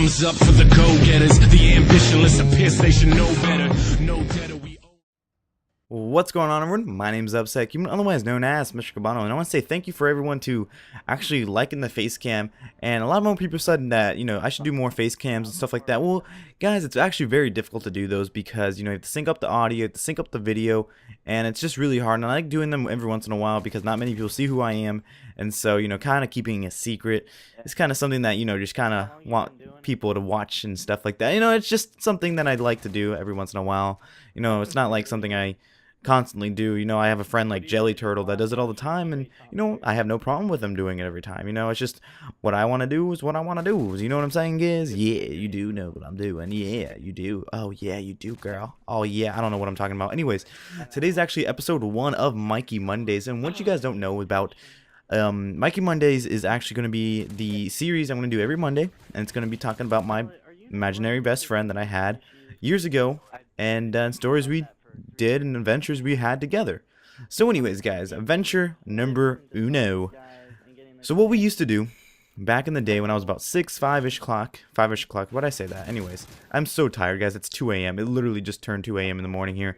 Thumbs up for the go-getters, the ambitionless appear they should know better. No debtor we owe. What's going on, everyone? My name is Upset, otherwise known as Mr. Cabano, and I want to say thank you for everyone to actually liking the face cam. And a lot more people said that, I should do more face cams and stuff like that. Well, guys, it's actually very difficult to do those because, you have to sync up the audio, you have to sync up the video, and it's just really hard. And I like doing them every once in a while because not many people see who I am, and so, kind of keeping a secret is kind of something that, just kind of want people to watch and stuff like that. It's just something that I'd like to do every once in a while. It's not like something I constantly do. I have a friend like Jelly Turtle that does it all the time, and I have no problem with him doing it every time. It's just what I want to do is what I want to do. You know what I'm saying, guys? Yeah, you do know what I'm doing. Yeah, you do. Oh yeah, you do, girl. Oh yeah, I don't know what I'm talking about. Anyways, today's actually episode 1 of Mikey Mondays, and what you guys don't know about Mikey Mondays is actually going to be the series I'm going to do every Monday, and it's going to be talking about my imaginary best friend that I had years ago, and stories we did and adventures we had together. So anyways, guys, adventure number uno. So what we used to do back in the day when I was about 5-ish o'clock, why'd I say that? Anyways, I'm so tired, guys. It's 2 a.m. It literally just turned 2 a.m. in the morning here.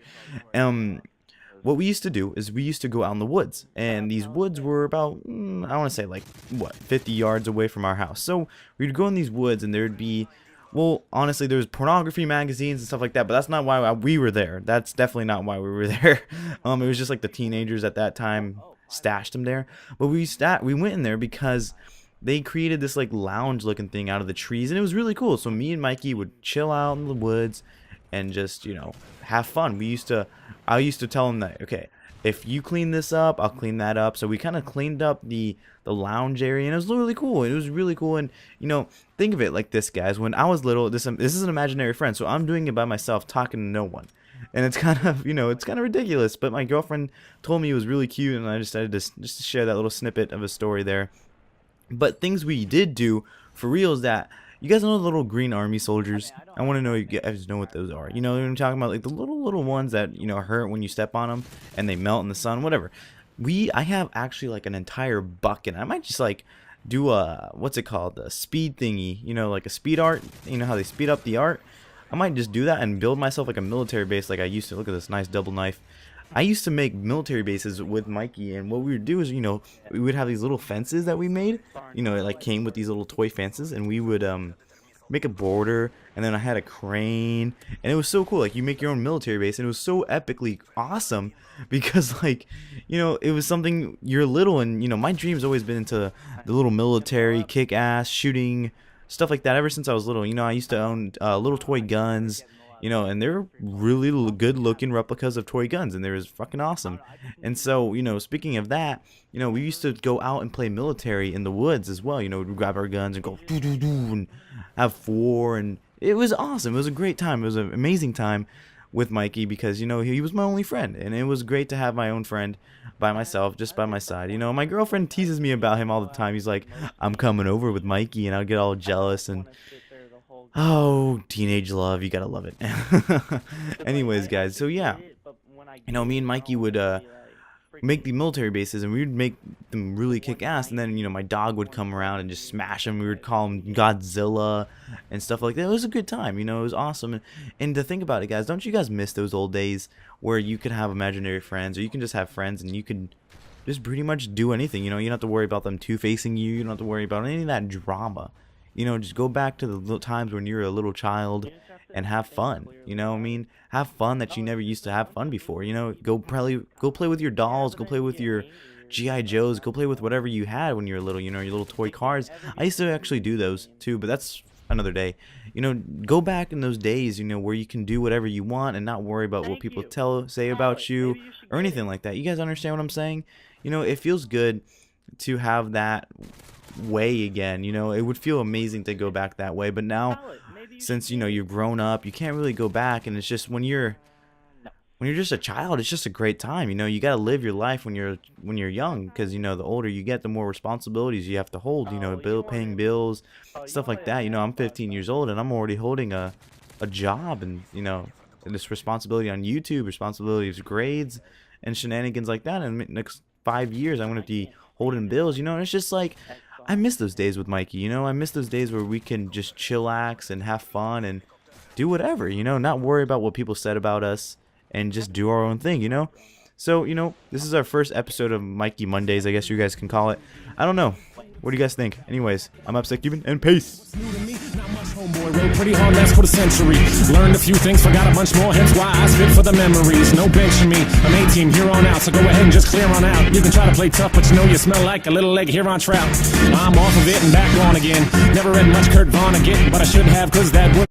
What we used to do is we used to go out in the woods, and these woods were about, I want to say like, 50 yards away from our house. So we'd go in these woods, and there'd be, well, honestly, there was pornography magazines and stuff like that, but that's not why we were there. That's definitely not why we were there. It was just like the teenagers at that time stashed them there. But we went in there because they created this like lounge looking thing out of the trees, and it was really cool. So me and Mikey would chill out in the woods and just, have fun. I used to tell them that, okay, if you clean this up, I'll clean that up. So we kind of cleaned up the lounge area, and it was really cool. It was really cool. And think of it like this, guys. When I was little, this is an imaginary friend, so I'm doing it by myself, talking to no one, and it's kind of it's kind of ridiculous. But my girlfriend told me it was really cute, and I decided to just share that little snippet of a story there. But things we did do for real is that, you guys know the little green army soldiers? I want to know if you guys know what those are. You know what I'm talking about? Like the little ones that, hurt when you step on them and they melt in the sun, whatever. I have actually like an entire bucket. I might just like do a, what's it called? A speed thingy, like a speed art. You know how they speed up the art? I might just do that and build myself like a military base like I used to. Look at this nice double knife. I used to make military bases with Mikey, and what we would do is, we would have these little fences that we made. It like came with these little toy fences, and we would make a border, and then I had a crane, and it was so cool. Like, you make your own military base, and it was so epically awesome because, like, it was something, you're little, and my dream's always been into the little military, kick-ass, shooting, stuff like that ever since I was little. I used to own little toy guns. And they're really good looking replicas of toy guns, and they was fucking awesome. And so, speaking of that, we used to go out and play military in the woods as well. We'd grab our guns and go doo-doo-doo and have war, and it was awesome. It was a great time. It was an amazing time with Mikey because, he was my only friend, and it was great to have my own friend by myself, just by my side. My girlfriend teases me about him all the time. He's like, I'm coming over with Mikey, and I'll get all jealous, and oh, teenage love, you gotta love it. Anyways, guys, so yeah, me and Mikey would make the military bases, and we would make them really kick ass, and then my dog would come around and just smash them. We would call him Godzilla and stuff like that. It was a good time, it was awesome. And to think about it, guys, don't you guys miss those old days where you could have imaginary friends, or you can just have friends and you could just pretty much do anything? You don't have to worry about them two-facing you. You don't have to worry about any of that drama. Just go back to the little times when you were a little child and have fun. Have fun that you never used to have fun before. Go play with your dolls, go play with your G.I. Joes, go play with whatever you had when you were little, your little toy cars. I used to actually do those too, but that's another day. Go back in those days, where you can do whatever you want and not worry about what people say about you or anything like that. You guys understand what I'm saying? It feels good to have that way again. It would feel amazing to go back that way, but now, since you're grown up, you can't really go back, and it's just when you're just a child, it's just a great time. You got to live your life when you're young, because the older you get, the more responsibilities you have to hold, paying bills, stuff like that. I'm 15 years old, and I'm already holding a job, and this responsibility on YouTube, responsibilities, grades, and shenanigans like that. And in the next 5 years, I'm going to be holding bills, and it's just like, I miss those days with Mikey, you know? I miss those days where we can just chillax and have fun and do whatever, you know? Not worry about what people said about us and just do our own thing, you know? So, you know, this is our first episode of Mikey Mondays, I guess you guys can call it. I don't know. What do you guys think? Anyways, I'm Upset Cuban, and peace. Homeboy rode pretty hard, that's for the century. Learned a few things, forgot a bunch more, hence why I spit for the memories. No benching me, I'm 18 here on out, so go ahead and just clear on out. You can try to play tough, but you know you smell like a little leg here on trout. I'm off of it and back on again. Never read much Kurt Vonnegut, but I should have, cause that would